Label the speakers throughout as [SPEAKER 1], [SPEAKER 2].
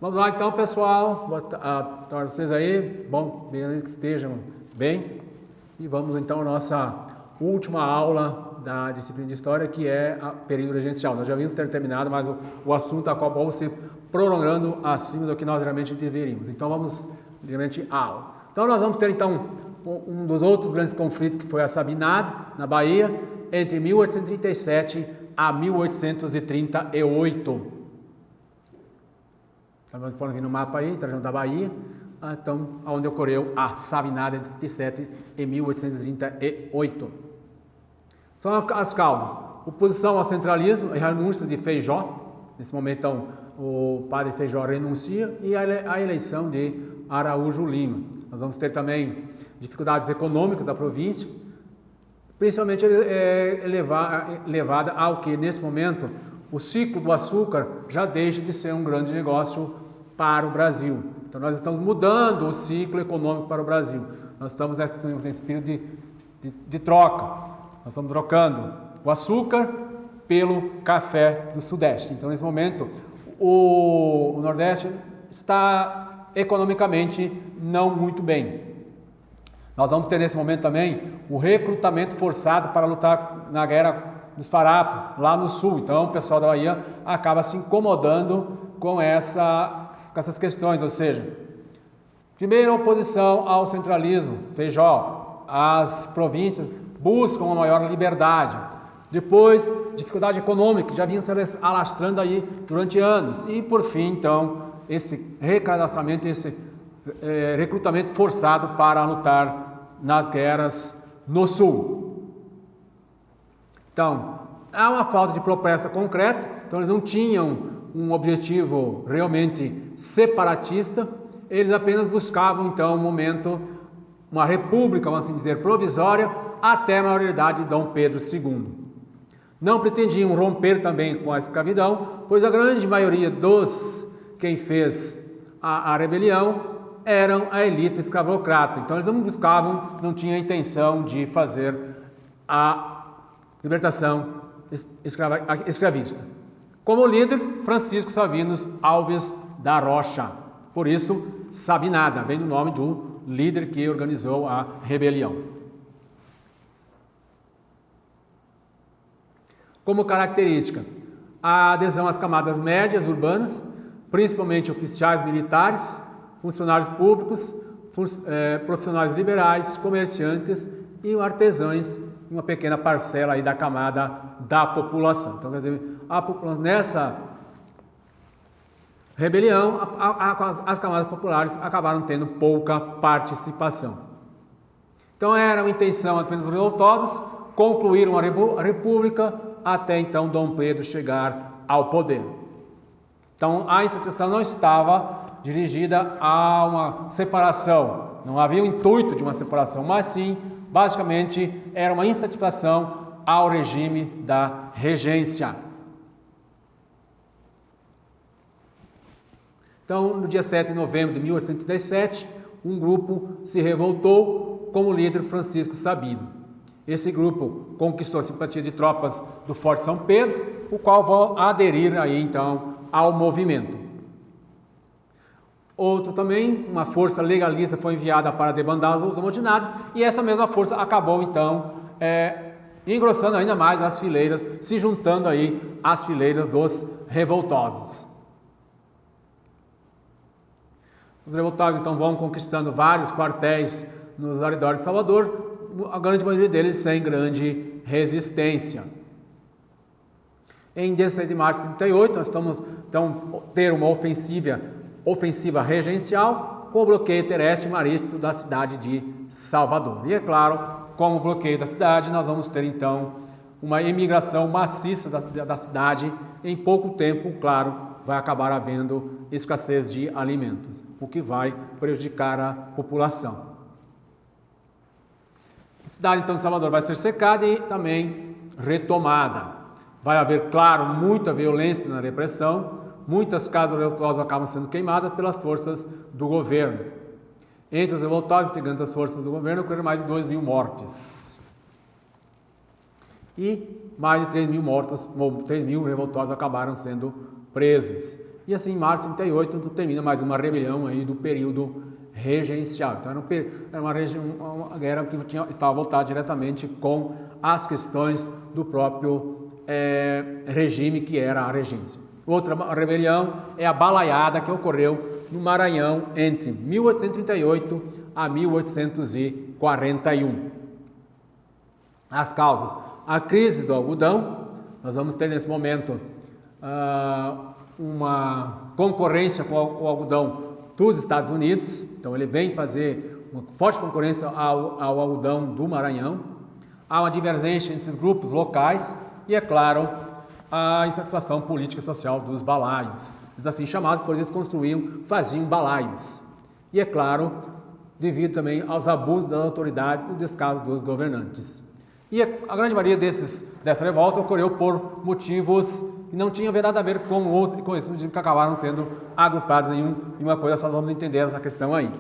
[SPEAKER 1] Vamos lá então, pessoal. Boa tarde vocês aí. Bom, beleza que estejam bem. E vamos então à nossa última aula da disciplina de História, que é a período regencial. Nós já vimos ter terminado, mas o assunto acabou se prolongando acima do que nós realmente deveríamos. Então vamos diretamente à aula. Então nós vamos ter então um dos outros grandes conflitos, que foi a Sabinada, na Bahia, entre 1837 a 1838. Então, vocês podem ver no mapa aí, região da Bahia, então, onde ocorreu a Sabinada entre 37 e 1838. São as causas: oposição ao centralismo e renúncia de Feijó. Nesse momento, então, o padre Feijó renuncia, e a eleição de Araújo Lima. Nós vamos ter também dificuldades econômicas da província, principalmente levada ao que, nesse momento, o ciclo do açúcar já deixa de ser um grande negócio para o Brasil. Então nós estamos mudando o ciclo econômico para o Brasil. Nós estamos nesse período de troca. Nós estamos trocando o açúcar pelo café do Sudeste. Então nesse momento o Nordeste está economicamente não muito bem. Nós vamos ter nesse momento também o recrutamento forçado para lutar na guerra dos farrapos, lá no sul. Então o pessoal da Bahia acaba se incomodando com essas questões, ou seja, primeiro, oposição ao centralismo, Feijó, as províncias buscam uma maior liberdade. Depois, dificuldade econômica, que já vinha se alastrando aí durante anos. E por fim, então, esse recadastramento, esse recrutamento forçado para lutar nas guerras no sul. Então, há uma falta de proposta concreta, então eles não tinham um objetivo realmente separatista, eles apenas buscavam, então, um momento, uma república, vamos assim dizer, provisória, até a maioridade de Dom Pedro II. Não pretendiam romper também com a escravidão, pois a grande maioria quem fez a rebelião eram a elite escravocrata, então eles não tinham a intenção de fazer a libertação escravista. Como líder, Francisco Savinos Alves da Rocha. Por isso, Sabinada, vem do nome do líder que organizou a rebelião. Como característica, a adesão às camadas médias urbanas, principalmente oficiais militares, funcionários públicos, profissionais liberais, comerciantes e artesãos, uma pequena parcela aí da camada da população. Então, quer dizer, nessa rebelião, as camadas populares acabaram tendo pouca participação. Então, era uma intenção apenas dos revoltosos concluir uma república até então Dom Pedro chegar ao poder. Então, a instituição não estava dirigida a uma separação, não havia o intuito de uma separação, mas sim, basicamente, era uma insatisfação ao regime da regência. Então, no dia 7 de novembro de 1837, um grupo se revoltou com o líder Francisco Sabino. Esse grupo conquistou a simpatia de tropas do Forte São Pedro, o qual vão aderir aí, então, ao movimento. Outro também, uma força legalista foi enviada para debandar os amotinados, e essa mesma força acabou, então, engrossando ainda mais as fileiras, se juntando aí às fileiras dos revoltosos. Os revoltosos, então, vão conquistando vários quartéis nos arredores de Salvador, a grande maioria deles sem grande resistência. Em 16 de março de 38, nós estamos, então, ter uma ofensiva regencial com o bloqueio terrestre e marítimo da cidade de Salvador. E é claro, com o bloqueio da cidade, nós vamos ter então uma imigração maciça da cidade. Em pouco tempo, claro, vai acabar havendo escassez de alimentos, o que vai prejudicar a população. A cidade então de Salvador vai ser cercada e também retomada. Vai haver, claro, muita violência na repressão. Muitas casas revoltosas acabam sendo queimadas pelas forças do governo. Entre os revoltosos integrantes das forças do governo, ocorreram mais de 2.000 mortes. E mais de 3.000 mortos, 3.000 revoltosos acabaram sendo presos. E assim, em março de 38, termina mais uma rebelião aí do período regencial. Então, era uma guerra que estava voltada diretamente com as questões do próprio regime, que era a regência. Outra rebelião é a Balaiada, que ocorreu no Maranhão entre 1838 a 1841. As causas: a crise do algodão. Nós vamos ter nesse momento uma concorrência com o algodão dos Estados Unidos, então ele vem fazer uma forte concorrência ao algodão do Maranhão. Há uma divergência entre esses grupos locais e, é claro, a insatisfação política e social dos balaios. Eles assim chamados, por eles faziam balaios. E, é claro, devido também aos abusos das autoridades e o descaso dos governantes. E a grande maioria dessa revolta ocorreu por motivos que não tinham nada a ver com esses motivos que acabaram sendo agrupados em uma coisa só. Vamos entender essa questão aí.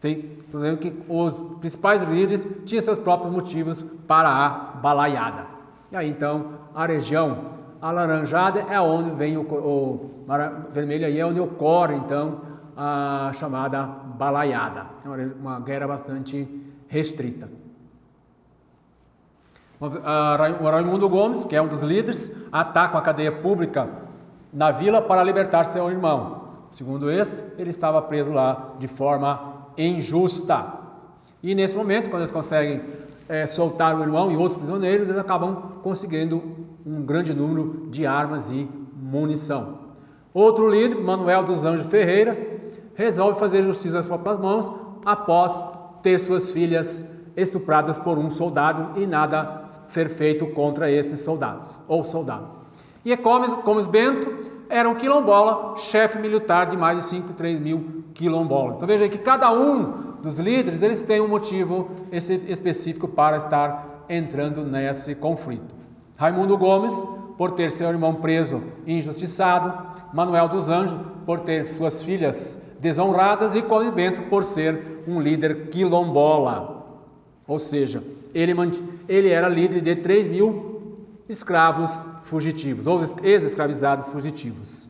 [SPEAKER 1] Estou dizendo que os principais líderes tinham seus próprios motivos para a balaiada. E aí então a região alaranjada é onde vem o vermelho, aí é onde ocorre então a chamada balaiada. É uma guerra bastante restrita. O Raimundo Gomes, que é um dos líderes, ataca a cadeia pública na vila para libertar seu irmão. Segundo ele estava preso lá de forma injusta. E nesse momento, quando eles conseguem soltar o irmão e outros prisioneiros, eles acabam conseguindo um grande número de armas e munição. Outro líder, Manuel dos Anjos Ferreira, resolve fazer justiça às próprias mãos após ter suas filhas estupradas por um soldado e nada ser feito contra esses soldados, ou soldado. E Comes Bento era um quilombola, chefe militar de mais de 3 mil quilombolas. Então veja aí que cada um dos líderes, eles têm um motivo específico para estar entrando nesse conflito. Raimundo Gomes, por ter seu irmão preso e injustiçado. Manuel dos Anjos, por ter suas filhas desonradas. E Comes Bento, por ser um líder quilombola. Ou seja, ele era líder de 3 mil escravos fugitivos, ou ex-escravizados fugitivos.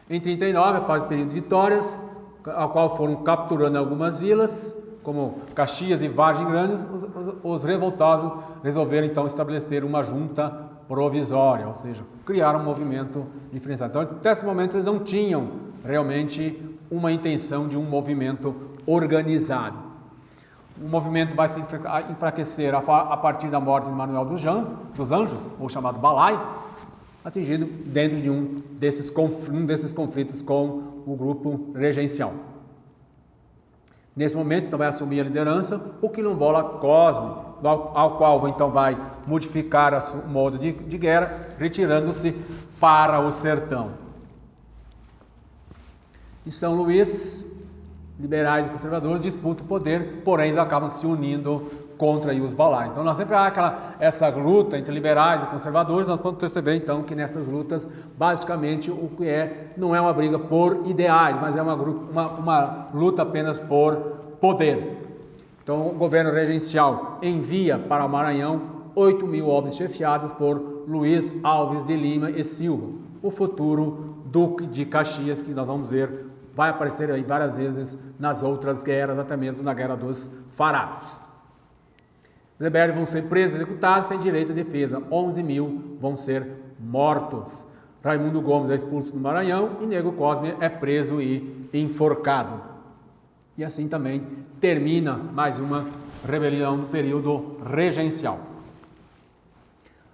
[SPEAKER 1] Em 39, após o período de vitórias, ao qual foram capturando algumas vilas, como Caxias e Vargem Grande, os revoltosos resolveram então estabelecer uma junta provisória, ou seja, criar um movimento diferenciado. Então, até esse momento, eles não tinham realmente uma intenção de um movimento organizado. O movimento vai se enfraquecer a partir da morte de Manuel dos Anjos, ou chamado Balai, atingido dentro de um desses conflitos com o grupo regencial. Nesse momento, então, vai assumir a liderança o quilombola Cosme, ao qual então vai modificar o modo de guerra, retirando-se para o sertão. Em São Luís, liberais e conservadores disputam o poder, porém eles acabam se unindo contra os balaios. Então, nós sempre há essa luta entre liberais e conservadores. Nós podemos perceber, então, que nessas lutas, basicamente, o que não é uma briga por ideais, mas é uma luta apenas por poder. Então, o governo regencial envia para o Maranhão 8 mil homens chefiados por Luiz Alves de Lima e Silva, o futuro Duque de Caxias, que nós vamos ver, vai aparecer aí várias vezes nas outras guerras, até mesmo na Guerra dos Farrapos. Os rebeldes vão ser presos e executados sem direito à defesa. 11 mil vão ser mortos. Raimundo Gomes é expulso do Maranhão e Nego Cosme é preso e enforcado. E assim também termina mais uma rebelião no período regencial.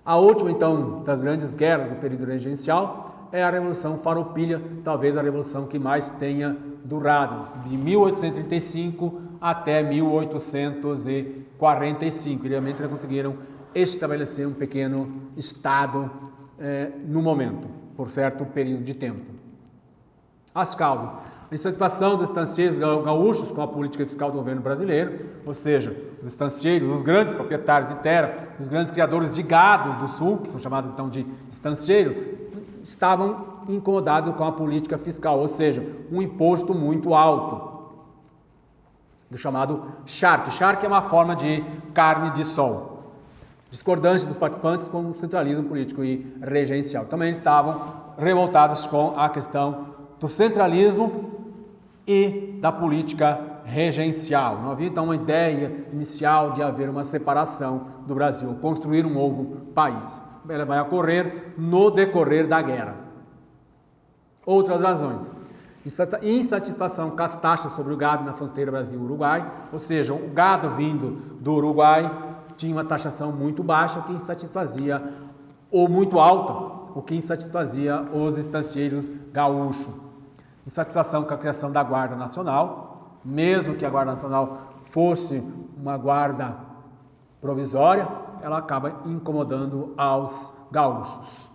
[SPEAKER 1] A última, então, das grandes guerras do período regencial é a Revolução Farroupilha, talvez a revolução que mais tenha durado, de 1835 até 1845. E realmente eles conseguiram estabelecer um pequeno estado no momento, por certo período de tempo. As causas: a insatisfação dos estancieiros gaúchos com a política fiscal do governo brasileiro, ou seja, os estancieiros, os grandes proprietários de terra, os grandes criadores de gado do sul, que são chamados então de estancieiros, estavam incomodados com a política fiscal, ou seja, um imposto muito alto, do chamado charque. Charque é uma forma de carne de sol. discordância dos participantes com o centralismo político e regencial. Também estavam revoltados com a questão do centralismo e da política regencial. Não havia então uma ideia inicial de haver uma separação do Brasil, construir um novo país. Ela vai ocorrer no decorrer da guerra. Outras razões. Insatisfação com as taxas sobre o gado na fronteira Brasil-Uruguai, ou seja, o gado vindo do Uruguai tinha uma taxação muito baixa, o que insatisfazia, ou muito alta, o que insatisfazia os estancieiros gaúchos. Insatisfação com a criação da Guarda Nacional, mesmo que a Guarda Nacional fosse uma guarda provisória, ela acaba incomodando aos gaúchos.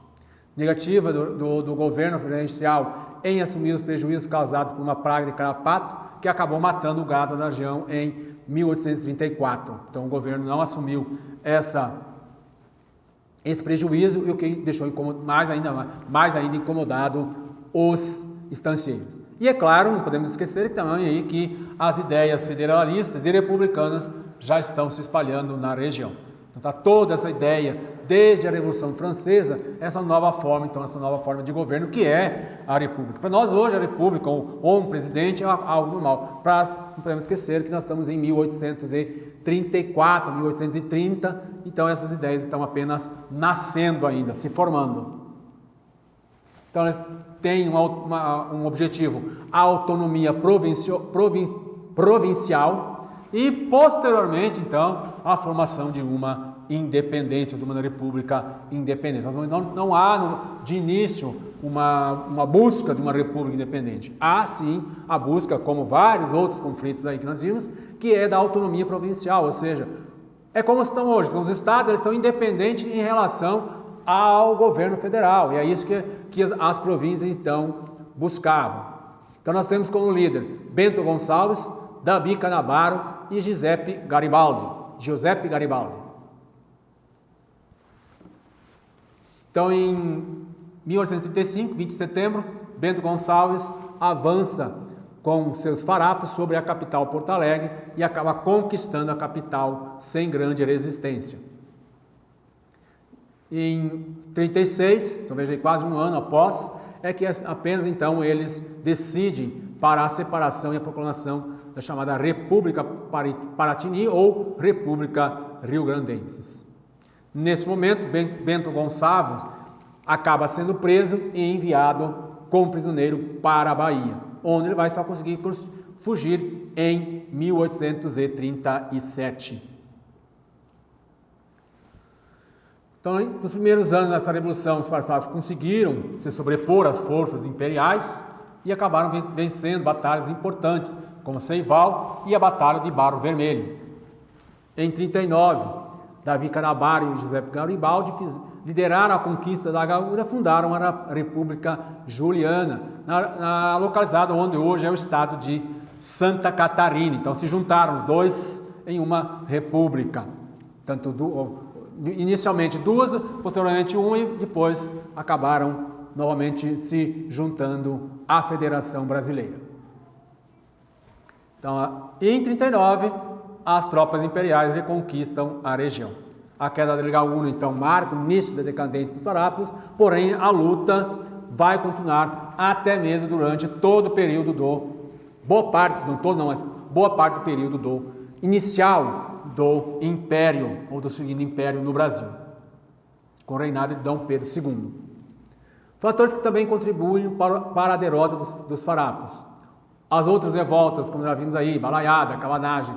[SPEAKER 1] Negativa do governo federal em assumir os prejuízos causados por uma praga de carrapato que acabou matando o gado da região em 1834. Então o governo não assumiu esse prejuízo, e o que deixou mais ainda incomodado os estancieiros. E é claro, não podemos esquecer também aí que as ideias federalistas e republicanas já estão se espalhando na região. Então está toda essa ideia, desde a Revolução Francesa, essa nova forma de governo que é a República. Para nós hoje a República ou um presidente é algo normal. Não podemos esquecer que nós estamos em 1834, 1830, então essas ideias estão apenas nascendo ainda, se formando. Então eles têm um objetivo, a autonomia provincial, e posteriormente, então, a formação de uma independência, de uma república independente. Não há, de início, uma busca de uma república independente. Há, sim, a busca, como vários outros conflitos aí que nós vimos, que é da autonomia provincial, ou seja, é como estão hoje. Os estados eles são independentes em relação ao governo federal, e é isso que as províncias, então, buscavam. Então, nós temos como líder Bento Gonçalves, Davi Canabaro e Giuseppe Garibaldi. Então, em 1835, 20 de setembro, Bento Gonçalves avança com seus farrapos sobre a capital Porto Alegre e acaba conquistando a capital sem grande resistência. Em 36, então veja aí, quase um ano após, é que apenas então eles decidem para a separação e a proclamação da chamada República Paratini ou República Rio-Grandenses. Nesse momento, Bento Gonçalves acaba sendo preso e enviado como prisioneiro para a Bahia, onde ele vai só conseguir fugir em 1837. Então, nos primeiros anos dessa revolução, os farrapos conseguiram se sobrepor às forças imperiais e acabaram vencendo batalhas importantes, como Seival e a Batalha de Barro Vermelho. Em 39, Davi Canabaro e Giuseppe Garibaldi lideraram a conquista da Gaúcha e fundaram a República Juliana, localizada onde hoje é o estado de Santa Catarina. Então se juntaram os dois em uma república, inicialmente duas, posteriormente uma, e depois acabaram novamente se juntando à Federação Brasileira. Então, em 39, as tropas imperiais reconquistam a região. A queda da Gaúcha, então, marca o início da decadência dos farrapos, porém a luta vai continuar até mesmo durante todo o período boa parte do período inicial do Império, ou do segundo Império no Brasil, com o reinado de Dom Pedro II. Fatores que também contribuem para a derrota dos farrapos. As outras revoltas, como já vimos aí, Balaiada, Cabanagem,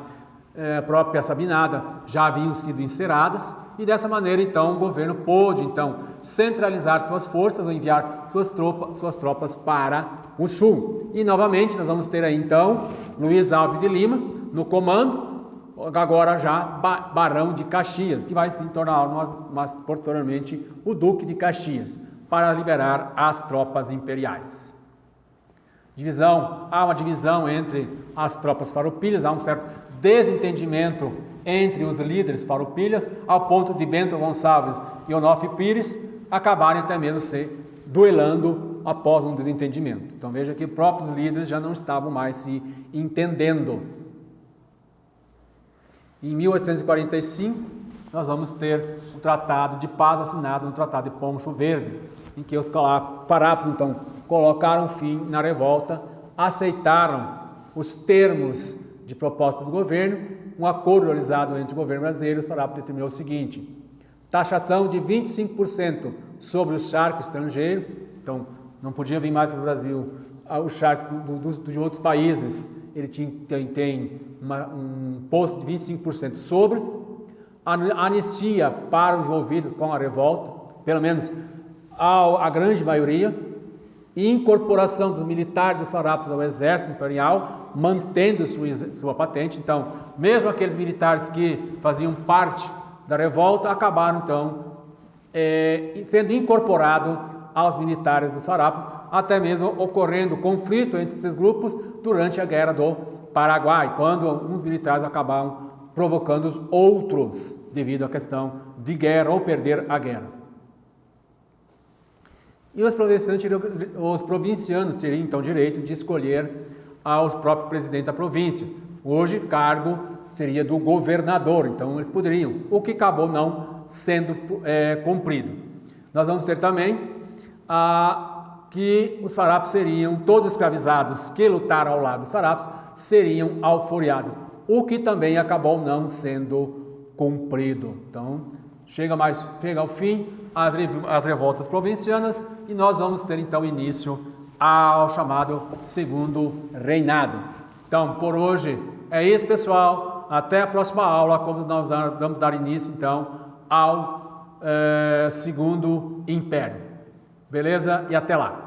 [SPEAKER 1] própria Sabinada, já haviam sido enceradas, e dessa maneira, então, o governo pôde, então, centralizar suas forças ou enviar suas tropas para o sul. E, novamente, nós vamos ter aí, então, Luiz Alves de Lima no comando, agora já Barão de Caxias, que vai se tornar posteriormente o Duque de Caxias, para liberar as tropas imperiais. Há uma divisão entre as tropas farroupilhas, há um certo desentendimento entre os líderes farroupilhas, ao ponto de Bento Gonçalves e Onofre Pires acabarem até mesmo se duelando após um desentendimento. Então veja que os próprios líderes já não estavam mais se entendendo. Em 1845, nós vamos ter o Tratado de Paz assinado no Tratado de Poncho Verde, em que os Farrapos, então, colocaram fim na revolta, aceitaram os termos de proposta do governo, um acordo realizado entre o governo brasileiro e os Farrapos determinou o seguinte: taxação de 25% sobre o charco estrangeiro, então não podia vir mais para o Brasil o charco de outros países, ele tem um imposto de 25% sobre, anistia para os envolvidos com a revolta, pelo menos a grande maioria, e incorporação dos militares dos Farrapos ao Exército Imperial, mantendo sua patente. Então, mesmo aqueles militares que faziam parte da revolta acabaram, então, sendo incorporados aos militares dos Farrapos, até mesmo ocorrendo conflito entre esses grupos durante a Guerra do Paraguai, quando alguns militares acabavam provocando os outros devido à questão de guerra ou perder a guerra. E os provincianos teriam, então, direito de escolher o próprio presidente da província. Hoje, o cargo seria do governador, então eles poderiam, o que acabou não sendo cumprido. Nós vamos ter também que os Farrapos seriam, todos escravizados que lutaram ao lado dos Farrapos, seriam alforriados, o que também acabou não sendo cumprido. Então, chega ao fim as revoltas provincianas e nós vamos ter então início ao chamado Segundo Reinado. Então, por hoje é isso, pessoal. Até a próxima aula, quando nós vamos dar início então ao Segundo Império. Beleza? E até lá.